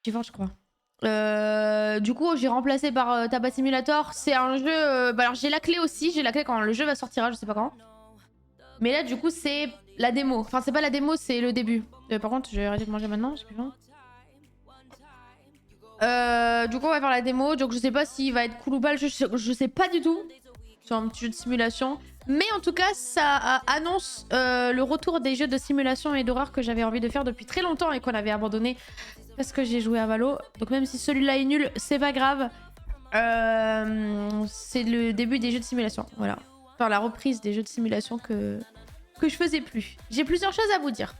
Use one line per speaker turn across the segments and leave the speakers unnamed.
suivante, je crois. Du coup, j'ai remplacé par Tabac Simulator. C'est un jeu... Bah alors, j'ai la clé aussi. J'ai la clé quand le jeu va sortir, je sais pas quand. Mais là, du coup, c'est la démo. Enfin, c'est pas la démo, c'est le début. Par contre, je vais arrêter de manger maintenant, j'ai plus faim. Du coup, on va faire la démo. Donc, je sais pas s'il va être cool ou pas le jeu. Je sais pas du tout. C'est un petit jeu de simulation. Mais en tout cas, ça annonce le retour des jeux de simulation et d'horreur que j'avais envie de faire depuis très longtemps et qu'on avait abandonné parce que j'ai joué à Valo. Donc, même si celui-là est nul, c'est pas grave. C'est le début des jeux de simulation. Voilà. Enfin, la reprise des jeux de simulation que je faisais plus. J'ai plusieurs choses à vous dire.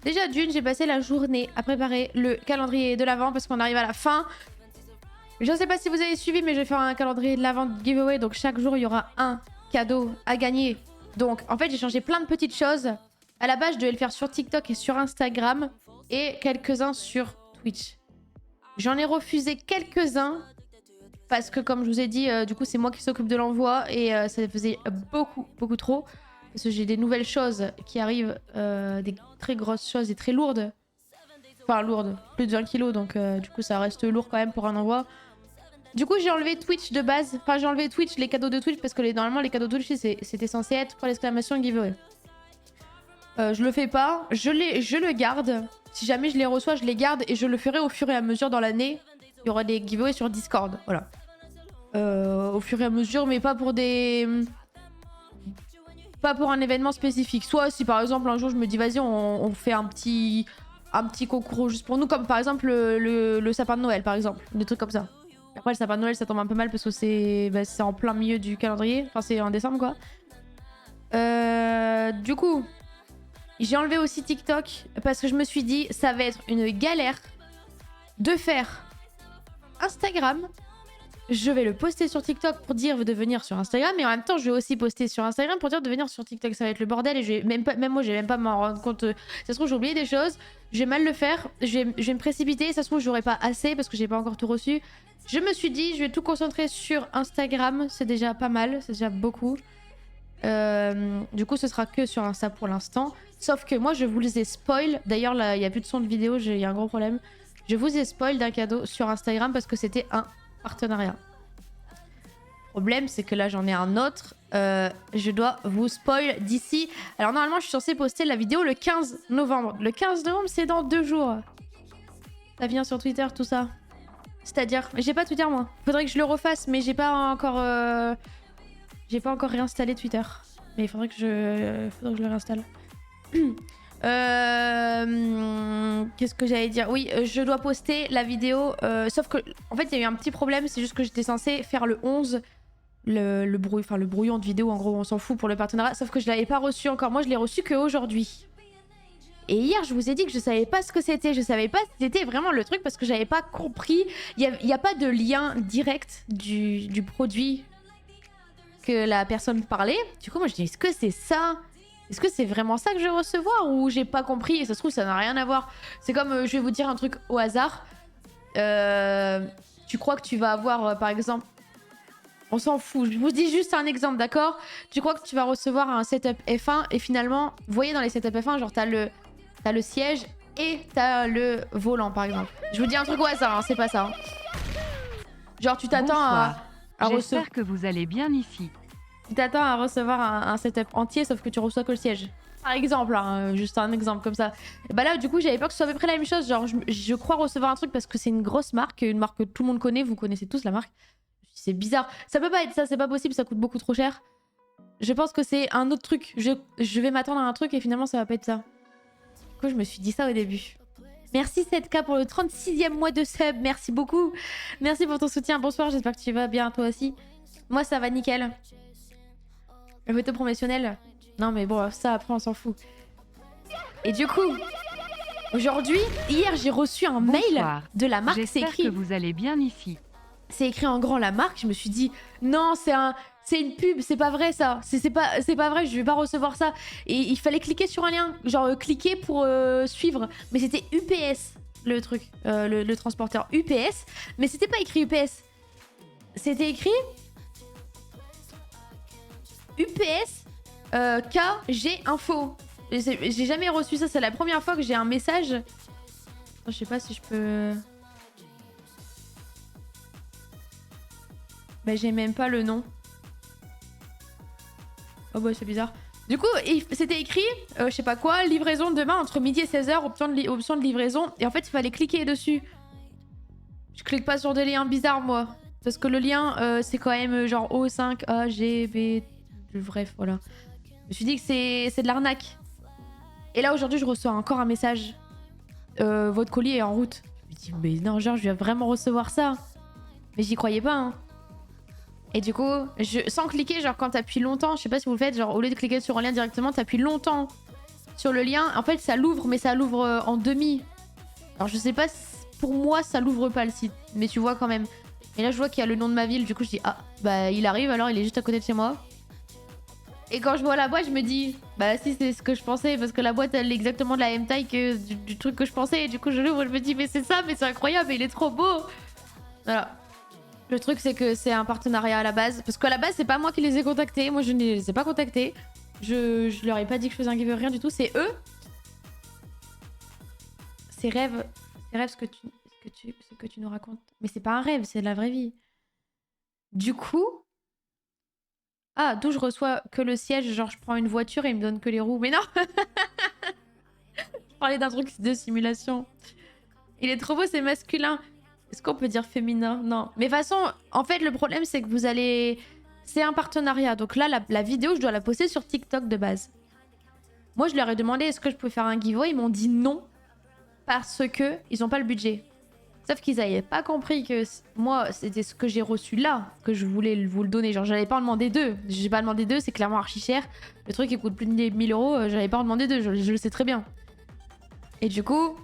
Déjà, d'une, j'ai passé la journée à préparer le calendrier de l'Avent parce qu'on arrive à la fin. Je ne sais pas si vous avez suivi, mais je vais faire un calendrier de l'Avent giveaway. Donc, chaque jour, il y aura un cadeau à gagner. Donc, en fait, j'ai changé plein de petites choses. À la base, je devais le faire sur TikTok et sur Instagram. Et quelques-uns sur Twitch. J'en ai refusé quelques-uns. Parce que, comme je vous ai dit, du coup, c'est moi qui s'occupe de l'envoi. Et ça faisait beaucoup trop. Parce que j'ai des nouvelles choses qui arrivent, des très grosses choses et très lourdes. Enfin, lourdes, plus de 20 kilos, donc du coup ça reste lourd quand même pour un envoi. Du coup j'ai enlevé Twitch de base, enfin j'ai enlevé Twitch, les cadeaux de Twitch, parce que normalement les cadeaux de Twitch c'était censé être pour l'exclamation giveaway. Je le fais pas, je le garde. Si jamais je les reçois, je les garde et je le ferai au fur et à mesure dans l'année. Il y aura des giveaways sur Discord, voilà. Au fur et à mesure, mais pas pour des... Pas pour un événement spécifique. Soit si par exemple un jour je me dis vas-y on fait un petit concours juste pour nous, comme par exemple le sapin de Noël par exemple, des trucs comme ça. Après le sapin de Noël ça tombe un peu mal parce que c'est en plein milieu du calendrier, enfin c'est en décembre quoi. Du coup j'ai enlevé aussi TikTok parce que je me suis dit ça va être une galère de faire Instagram. Je vais le poster sur TikTok pour dire de venir sur Instagram, et en même temps je vais aussi poster sur Instagram pour dire de venir sur TikTok. Ça va être le bordel et je vais même moi je vais même pas m'en rendre compte. Ça se trouve j'ai oublié des choses, je vais mal le faire, je vais me précipiter, ça se trouve j'aurai pas assez parce que j'ai pas encore tout reçu. Je me suis dit je vais tout concentrer sur Instagram, c'est déjà pas mal, c'est déjà beaucoup. Du coup ce sera que sur Insta pour l'instant, sauf que moi je vous les ai spoil. D'ailleurs là il y a plus de son de vidéo, il y a un gros problème. Je vous ai spoil d'un cadeau sur Instagram parce que c'était un partenariat. Le problème, c'est que là, j'en ai un autre. Je dois vous spoil d'ici. Alors, normalement, je suis censée poster la vidéo le 15 novembre. Le 15 novembre, c'est dans 2 jours. Ça vient sur Twitter, tout ça. C'est-à-dire, j'ai pas Twitter, moi. Faudrait que je le refasse, mais j'ai pas encore réinstallé Twitter. Mais il faudrait que je le réinstalle. Qu'est-ce que j'allais dire? Oui, je dois poster la vidéo. Sauf que, en fait, il y a eu un petit problème. C'est juste que j'étais censée faire le 11. Le brouillon de vidéo, en gros, on s'en fout pour le partenariat. Sauf que je l'avais pas reçu encore. Moi, je l'ai reçu qu'aujourd'hui. Et hier, je vous ai dit que je savais pas ce que c'était. Je savais pas si c'était vraiment le truc parce que j'avais pas compris. Il y a pas de lien direct du produit que la personne parlait. Du coup, moi, je dis, est-ce que c'est ça? Est-ce que c'est vraiment ça que je vais recevoir ou j'ai pas compris et ça se trouve ça n'a rien à voir. C'est comme, je vais vous dire un truc au hasard. Tu crois que tu vas avoir, par exemple... On s'en fout, je vous dis juste un exemple, d'accord? Tu crois que tu vas recevoir un setup F1 et finalement, vous voyez dans les setup F1, genre t'as le siège et t'as le volant, par exemple. Je vous dis un truc au hasard, hein, c'est pas ça. Hein. Genre tu t'attends à recevoir...
J'espère que vous allez bien ici.
Tu t'attends à recevoir un setup entier, sauf que tu reçois que le siège. Par exemple, hein, juste un exemple comme ça. Et bah là, du coup, j'avais peur que ce soit à peu près la même chose. Genre, je crois recevoir un truc parce que c'est une grosse marque, une marque que tout le monde connaît, vous connaissez tous la marque. C'est bizarre. Ça peut pas être ça, c'est pas possible, ça coûte beaucoup trop cher. Je pense que c'est un autre truc. Je vais m'attendre à un truc et finalement, ça va pas être ça. Du coup, je me suis dit ça au début. Merci 7K pour le 36e mois de sub. Merci beaucoup. Merci pour ton soutien. Bonsoir, j'espère que tu vas bien toi aussi. Moi, ça va nickel. Le photo promotionnel. Non mais bon, ça après on s'en fout. Et du coup, aujourd'hui, hier j'ai reçu un mail de la marque. C'est écrit
que vous allez bien ici.
C'est écrit en grand la marque. Je me suis dit non, c'est une pub, c'est pas vrai ça. C'est pas vrai, je vais pas recevoir ça. Et il fallait cliquer sur un lien, genre cliquer pour suivre. Mais c'était UPS le truc, le transporteur UPS. Mais c'était pas écrit UPS. C'était écrit UPS KG Info. J'ai jamais reçu ça, c'est la première fois que j'ai un message Je sais pas si je peux... Bah j'ai même pas le nom. Oh bah c'est bizarre. Du coup, c'était écrit, je sais pas quoi, livraison demain entre midi et 16h, option de livraison. Et en fait, il fallait cliquer dessus. Je clique pas sur des liens bizarres, moi. Parce que le lien, c'est quand même genre O5, A, G, B... Bref, voilà. Je me suis dit que c'est de l'arnaque. Et là, aujourd'hui, je reçois encore un message. Votre colis est en route. Je me dis, mais non, genre, je viens vraiment recevoir ça. Mais j'y croyais pas, hein. Et du coup, sans cliquer, genre quand t'appuies longtemps, je sais pas si vous le faites, genre au lieu de cliquer sur un lien directement, t'appuies longtemps sur le lien. En fait, ça l'ouvre, mais ça l'ouvre en demi. Alors je sais pas, pour moi, ça l'ouvre pas le site, mais tu vois quand même. Et là, je vois qu'il y a le nom de ma ville, du coup, je dis, ah, bah il arrive alors, il est juste à côté de chez moi. Et quand je vois la boîte, je me dis, bah si, c'est ce que je pensais, parce que la boîte, elle est exactement de la même taille que du truc que je pensais. Et du coup, je l'ouvre, je me dis, mais c'est ça, mais c'est incroyable, il est trop beau. Voilà. Le truc, c'est que c'est un partenariat à la base. Parce qu'à la base, c'est pas moi qui les ai contactés. Moi, je ne les ai pas contactés. Je leur ai pas dit que je faisais un giveaway, rien du tout. C'est eux. C'est rêve ce que tu nous racontes. Mais c'est pas un rêve, c'est de la vraie vie. Du coup... Ah, d'où je reçois que le siège. Genre, je prends une voiture et ils me donnent que les roues. Mais non. Je parlais d'un truc de simulation. Il est trop beau, c'est masculin. Est-ce qu'on peut dire féminin? Non. Mais de toute façon, en fait, le problème, c'est que vous allez... C'est un partenariat. Donc là, la vidéo, je dois la poster sur TikTok de base. Moi, je leur ai demandé est-ce que je pouvais faire un giveaway. Ils m'ont dit non. Parce que ils n'ont pas le budget. Sauf qu'ils n'avaient pas compris que moi, c'était ce que j'ai reçu là, que je voulais vous le donner. Genre, j'allais pas en demander deux. J'ai pas demandé deux, c'est clairement archi cher. Le truc, il coûte plus de 1000 €. J'allais pas en demander deux, je le sais très bien. Et du coup...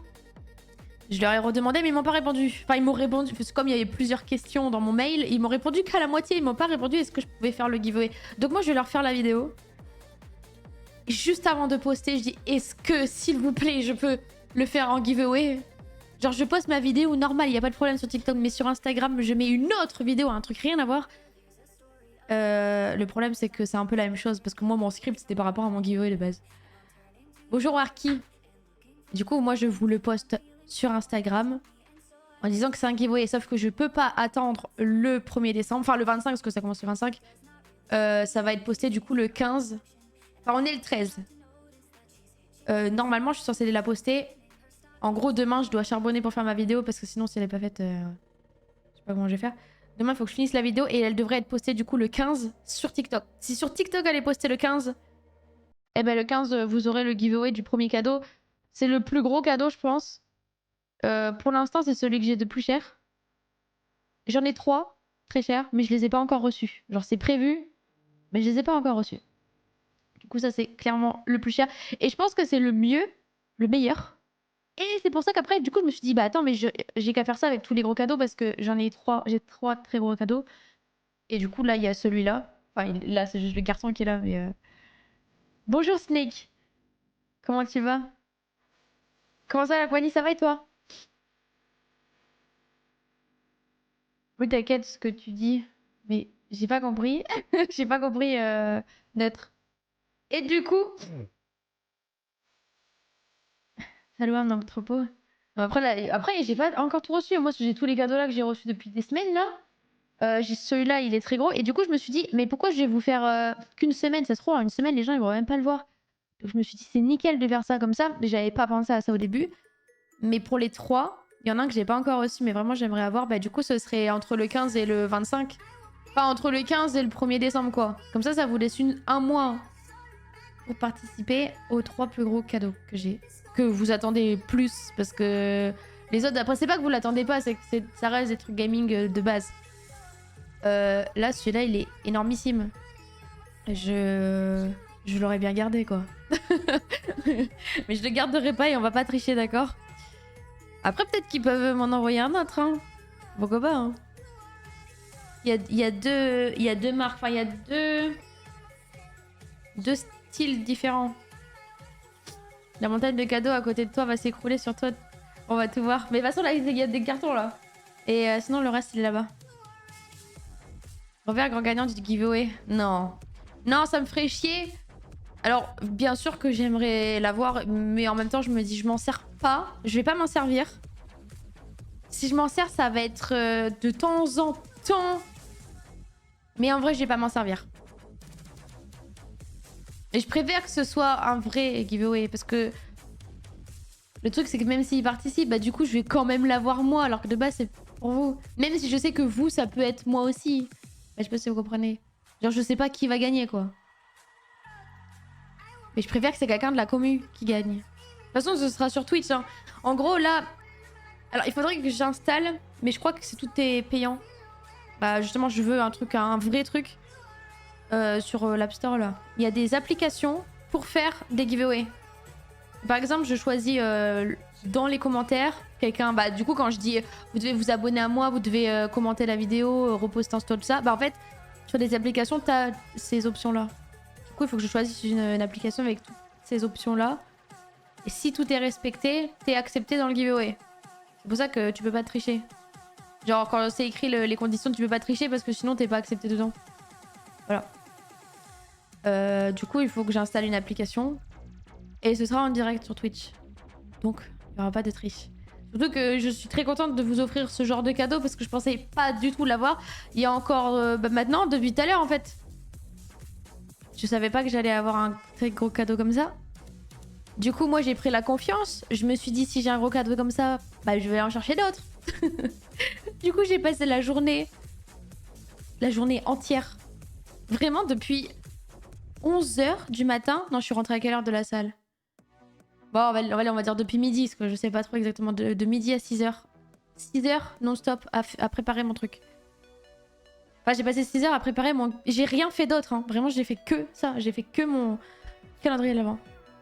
Je leur ai redemandé, mais ils m'ont pas répondu. Enfin, ils m'ont répondu, parce que comme il y avait plusieurs questions dans mon mail, ils m'ont répondu qu'à la moitié. Ils m'ont pas répondu est-ce que je pouvais faire le giveaway. Donc moi, je vais leur faire la vidéo. Juste avant de poster, je dis est-ce que, s'il vous plaît, je peux le faire en giveaway? Genre, je poste ma vidéo normale, il n'y a pas de problème sur TikTok, mais sur Instagram, je mets une autre vidéo, un truc rien à voir. Le problème, c'est que c'est un peu la même chose, parce que moi, mon script, c'était par rapport à mon giveaway de base. Bonjour, Arki. Du coup, moi, je vous le poste sur Instagram en disant que c'est un giveaway, sauf que je peux pas attendre le 1er décembre, enfin le 25 parce que ça commence le 25. Ça va être posté du coup le 15. Enfin on est le 13. Normalement je suis censée la poster. En gros demain je dois charbonner pour faire ma vidéo parce que sinon si elle est pas faite, je sais pas comment je vais faire. Demain il faut que je finisse la vidéo et elle devrait être postée du coup le 15 sur TikTok. Si sur TikTok elle est postée le 15, eh ben le 15 vous aurez le giveaway du premier cadeau. C'est le plus gros cadeau je pense. Pour l'instant, c'est celui que j'ai de plus cher. J'en ai 3, très chers, mais je les ai pas encore reçus. Genre, c'est prévu, mais je les ai pas encore reçus. Du coup, ça, c'est clairement le plus cher. Et je pense que c'est le mieux, le meilleur. Et c'est pour ça qu'après, du coup, je me suis dit, bah attends, mais j'ai qu'à faire ça avec tous les gros cadeaux parce que j'en ai 3, j'ai 3 très gros cadeaux. Et du coup, là, il y a celui-là. Enfin, là, c'est juste le garçon qui est là, mais... Bonjour, Snake. Comment tu vas? Comment ça, la poignée, ça va et toi? Oui, t'inquiète, ce que tu dis, mais j'ai pas compris. J'ai pas compris, neutre. Et du coup... Salut, dans l'entrepôt. Après, j'ai pas encore tout reçu. Moi, j'ai tous les cadeaux là que j'ai reçus depuis des semaines, là. Celui-là, il est très gros. Et du coup, je me suis dit, mais pourquoi je vais vous faire qu'une semaine? Ça se trouve, en une semaine, les gens, ils vont même pas le voir. Donc, je me suis dit, c'est nickel de faire ça comme ça. Mais j'avais pas pensé à ça au début. Mais pour les 3, il y en a un que j'ai pas encore reçu, mais vraiment, j'aimerais avoir. Bah, du coup, ce serait entre le 15 et le 25. Enfin, entre le 15 et le 1er décembre, quoi. Comme ça vous laisse un mois pour participer aux 3 plus gros cadeaux que j'ai. Que vous attendez plus, parce que les autres, après, c'est pas que vous l'attendez pas, c'est que ça reste des trucs gaming de base. Là, celui-là, il est énormissime. Je l'aurais bien gardé, quoi. Mais je le garderai pas et on va pas tricher, d'accord? Après, peut-être qu'ils peuvent m'en envoyer un autre, hein. Pourquoi pas, hein. Il y a deux marques, enfin il y a deux styles différents. La montagne de cadeaux à côté de toi va s'écrouler sur toi. On va tout voir. Mais de toute façon là il y a des cartons là. Et sinon le reste il est là-bas. Robert, grand gagnant du giveaway. Non. Non, ça me ferait chier. Alors bien sûr que j'aimerais l'avoir, mais en même temps je me dis je m'en sers pas. Je vais pas m'en servir. Si je m'en sers, ça va être de temps en temps. Mais en vrai, je vais pas m'en servir. Et je préfère que ce soit un vrai giveaway parce que le truc c'est que même s'il participe, bah du coup je vais quand même l'avoir moi alors que de base c'est pour vous. Même si je sais que vous ça peut être moi aussi. Bah, je sais pas si vous comprenez. Genre je sais pas qui va gagner quoi. Mais je préfère que c'est quelqu'un de la commu qui gagne. De toute façon ce sera sur Twitch hein. En gros là... Alors il faudrait que j'installe, mais je crois que tout est payant. Bah justement je veux un truc, un vrai truc. Sur l'App Store là. Il y a des applications pour faire des giveaways. Par exemple, je choisis dans les commentaires quelqu'un. Bah, du coup, quand je dis vous devez vous abonner à moi, vous devez commenter la vidéo, reposter un story, tout ça. Bah, en fait, sur des applications, t'as ces options là. Du coup, il faut que je choisisse une application avec toutes ces options là. Et si tout est respecté, t'es accepté dans le giveaway. C'est pour ça que tu peux pas tricher. Genre, quand c'est écrit les conditions, tu peux pas tricher parce que sinon t'es pas accepté dedans. Voilà. Du coup, il faut que j'installe une application. Et ce sera en direct sur Twitch. Donc, il n'y aura pas de triche. Surtout que je suis très contente de vous offrir ce genre de cadeau parce que je pensais pas du tout l'avoir. Il y a encore maintenant, depuis tout à l'heure en fait. Je savais pas que j'allais avoir un très gros cadeau comme ça. Du coup, moi j'ai pris la confiance. Je me suis dit, si j'ai un gros cadeau comme ça, bah je vais en chercher d'autres. Du coup, j'ai passé la journée entière. Vraiment depuis 11h du matin. Non, je suis rentrée à quelle heure de la salle? Bon, on va dire depuis midi, parce que je sais pas trop exactement. De midi à 6h. 6h non-stop à préparer mon truc. Enfin, j'ai passé 6h à préparer mon... J'ai rien fait d'autre, hein. Vraiment, j'ai fait que ça. J'ai fait que mon calendrier de l'avant.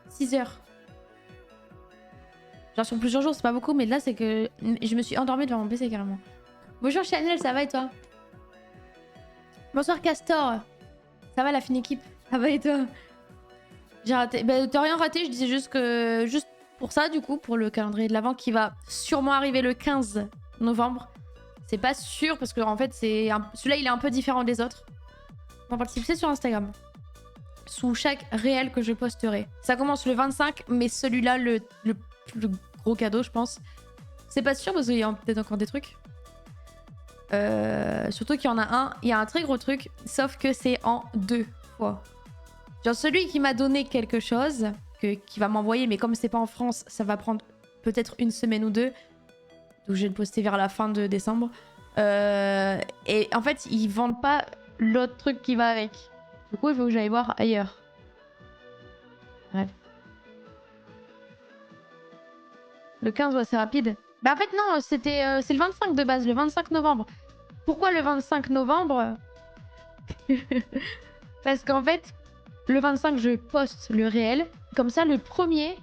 6h. Genre sur plusieurs jours, c'est pas beaucoup, mais là, c'est que je me suis endormie devant mon PC, carrément. Bonjour Chanel, ça va et toi? Bonsoir Castor. Ça va la fine équipe? Ça va et toi? J'ai raté. Bah, t'as rien raté, je disais juste que... Juste pour ça, du coup, pour le calendrier de l'Avent qui va sûrement arriver le 15 novembre. C'est pas sûr, parce que en fait, celui-là, il est un peu différent des autres. On va participer sur Instagram. Sous chaque réel que je posterai. Ça commence le 25, mais celui-là, le plus gros cadeau, je pense. C'est pas sûr, parce qu'il y a peut-être encore des trucs. Surtout qu'il y en a un, il y a un très gros truc, sauf que c'est en 2 fois. Genre celui qui m'a donné quelque chose, qui va m'envoyer, mais comme c'est pas en France, ça va prendre peut-être une semaine ou deux. Donc je vais le poster vers la fin de décembre. Et en fait, ils vendent pas l'autre truc qui va avec. Du coup, il faut que j'aille voir ailleurs. Bref. Le 15, ouais, c'est rapide. Bah en fait, non, c'est le 25 de base, le 25 novembre. Pourquoi le 25 novembre? Parce qu'en fait, le 25, je poste le réel. Comme ça, le premier,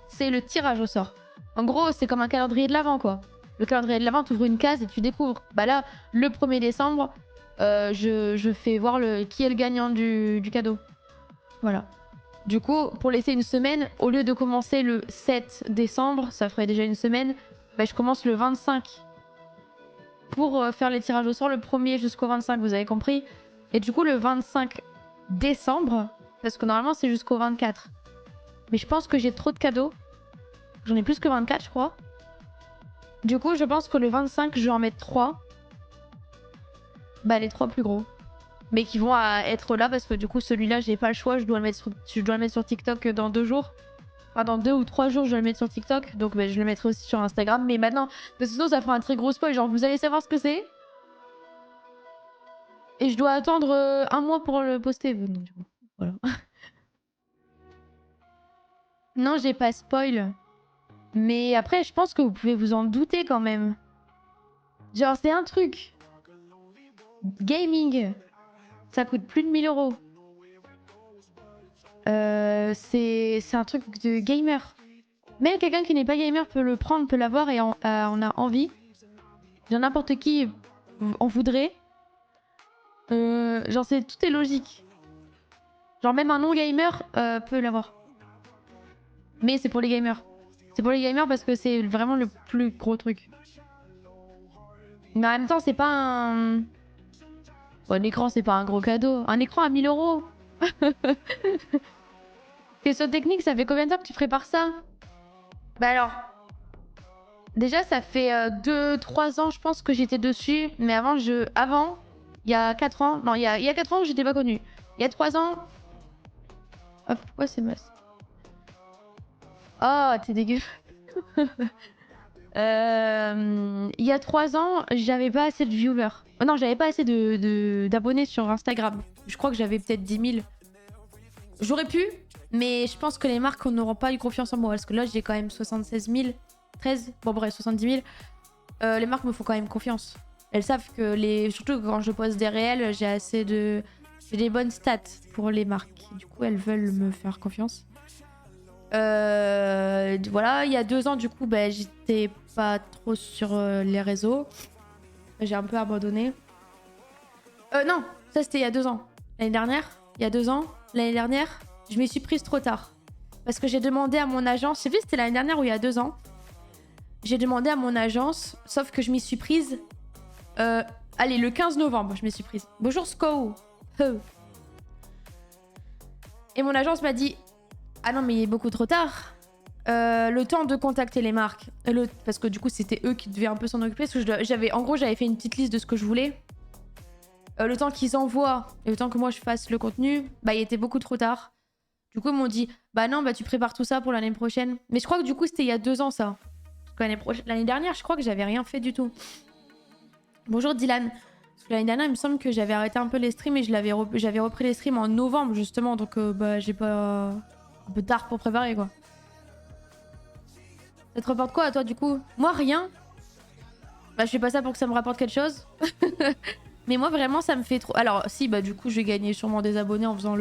c'est le tirage au sort. En gros, c'est comme un calendrier de l'Avent, quoi. Le calendrier de l'Avent, t'ouvres une case et tu découvres. Bah là, le 1er décembre, je fais voir qui est le gagnant du cadeau. Voilà. Du coup, pour laisser une semaine, au lieu de commencer le 7 décembre, ça ferait déjà une semaine, bah, je commence le 25. Pour faire les tirages au sort, le 1er jusqu'au 25, vous avez compris. Et du coup, le 25 décembre, parce que normalement, c'est jusqu'au 24. Mais je pense que j'ai trop de cadeaux. J'en ai plus que 24, je crois. Du coup, je pense que le 25, je vais en mettre 3. Bah, les 3 plus gros. Mais qui vont être là parce que du coup, celui-là, j'ai pas le choix. Je dois le mettre sur TikTok dans 2 jours. Enfin, dans 2 ou 3 jours, je vais le mettre sur TikTok. Donc, bah, je le mettrai aussi sur Instagram. Mais maintenant, parce que sinon, ça fera un très gros spoil. Genre, vous allez savoir ce que c'est. Et je dois attendre 1 mois pour le poster. Donc, du coup, voilà. Non, j'ai pas spoil. Mais après, je pense que vous pouvez vous en douter quand même. Genre, c'est un truc. Gaming. Ça coûte plus de 1000 euros. C'est un truc de gamer. Même quelqu'un qui n'est pas gamer peut le prendre, peut l'avoir et on a envie. Genre n'importe qui en voudrait. Genre tout est logique. Genre même un non-gamer peut l'avoir. Mais c'est pour les gamers. C'est pour les gamers parce que c'est vraiment le plus gros truc. Mais en même temps, c'est pas un... Bon, un écran, c'est pas un gros cadeau. Un écran à 1000 euros. Question technique, ça fait combien de temps que tu prépares ça? Bah alors... Déjà, ça fait 2-3 ans, je pense, que j'étais dessus. Mais avant, il y a 4 ans. Non, il y a 4 ans, j'étais pas connue. Il y a 3 ans. Hop, pourquoi c'est masse? Oh, t'es dégueu. Il y a 3 ans, j'avais pas assez de viewers. Oh non, j'avais pas assez d'abonnés sur Instagram. Je crois que j'avais peut-être 10 000. J'aurais pu, mais je pense que les marques n'auront pas eu confiance en moi. Parce que là, j'ai quand même 76 000. 13, bon bref, 70 000. Les marques me font quand même confiance. Elles savent que surtout quand je poste des réels, j'ai des bonnes stats pour les marques. Du coup, elles veulent me faire confiance. Voilà, il y a 2 ans, du coup, bah, j'étais pas trop sur les réseaux. J'ai un peu abandonné. Non, ça c'était il y a 2 ans. L'année dernière, il y a 2 ans, l'année dernière, je m'y suis prise trop tard. Parce que j'ai demandé à mon agence, je sais plus si c'était l'année dernière ou il y a 2 ans. J'ai demandé à mon agence, sauf que je m'y suis prise. Allez, le 15 novembre, je m'y suis prise. Bonjour Sco. Et mon agence m'a dit: ah non, mais il est beaucoup trop tard. Le temps de contacter les marques. Parce que du coup, c'était eux qui devaient un peu s'en occuper. Parce que j'avais fait une petite liste de ce que je voulais. Le temps qu'ils envoient et le temps que moi je fasse le contenu, bah, il était beaucoup trop tard. Du coup, ils m'ont dit: bah non, bah tu prépares tout ça pour l'année prochaine. Mais je crois que du coup, c'était il y a 2 ans ça. L'année dernière, je crois que j'avais rien fait du tout. Bonjour Dylan. Parce que l'année dernière, il me semble que j'avais arrêté un peu les streams et j'avais repris les streams en novembre justement. Donc bah j'ai pas... un peu tard pour préparer quoi. Ça te rapporte quoi à toi du coup? Moi rien. Bah je fais pas ça pour que ça me rapporte quelque chose. Mais moi vraiment ça me fait trop... Alors si, bah du coup je vais gagner sûrement des abonnés en faisant